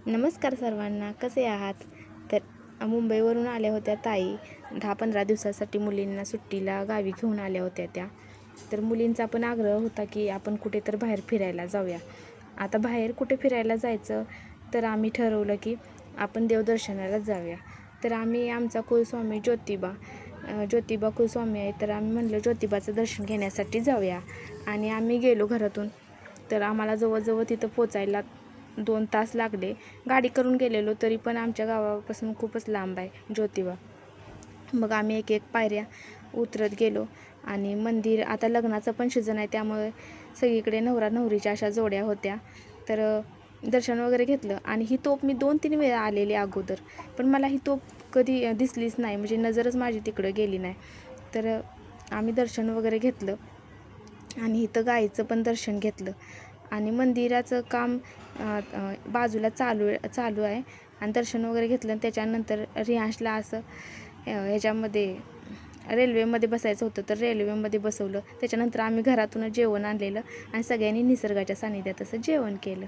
नमस्कार सर्वांना, कसे आहात? तर मुंबईवरून आल्या होत्या ताई 10-15 दिवसासाठी मुलींना सुट्टीला गावी घेऊन आल्या होत्या त्या. तर मुलींचा पण आग्रह होता की आपण कुठे तर बाहेर फिरायला जाऊया. आता बाहेर कुठे फिरायला जायचं, तर आम्ही ठरवलं की आपण देवदर्शनाला जाऊया. तर आम्ही आमचा कुलस्वामी ज्योतिबा कुलस्वामी आहे, तर आम्ही म्हणलं ज्योतिबाचं दर्शन घेण्यासाठी जाऊया. आणि आम्ही गेलो घरातून. तर आम्हाला जवळजवळ तिथं पोचायला 2 तास लागले. गाडी करून गेलेलो, तरी पण आमच्या गावापासून खूपच लांब आहे ज्योतिबा. मग आम्ही एक एक पायऱ्या उतरत गेलो. आणि मंदिर आता लग्नाचं पण सीझन आहे, त्यामुळे सगळीकडे नवरा नवरीच्या अशा जोड्या होत्या. तर दर्शन वगैरे घेतलं. आणि ही तोफ मी 2-3 वेळा आलेली अगोदर, पण मला ही तोफ कधी दिसलीच नाही, म्हणजे नजरच माझी तिकडं गेली नाही. तर आम्ही दर्शन वगैरे घेतलं आणि इथं गाईचं पण दर्शन घेतलं. आणि मंदिराचं काम बाजूला चालू आहे. आणि दर्शन वगैरे घेतलं. आणि त्याच्यानंतर रियांशला असं ह्याच्यामध्ये रेल्वेमध्ये बसायचं होतं, तर रेल्वेमध्ये बसवलं. त्याच्यानंतर आम्ही घरातूनच जेवण आणलेलं आणि सगळ्यांनी निसर्गाच्या सानिध्यात असं जेवण केलं.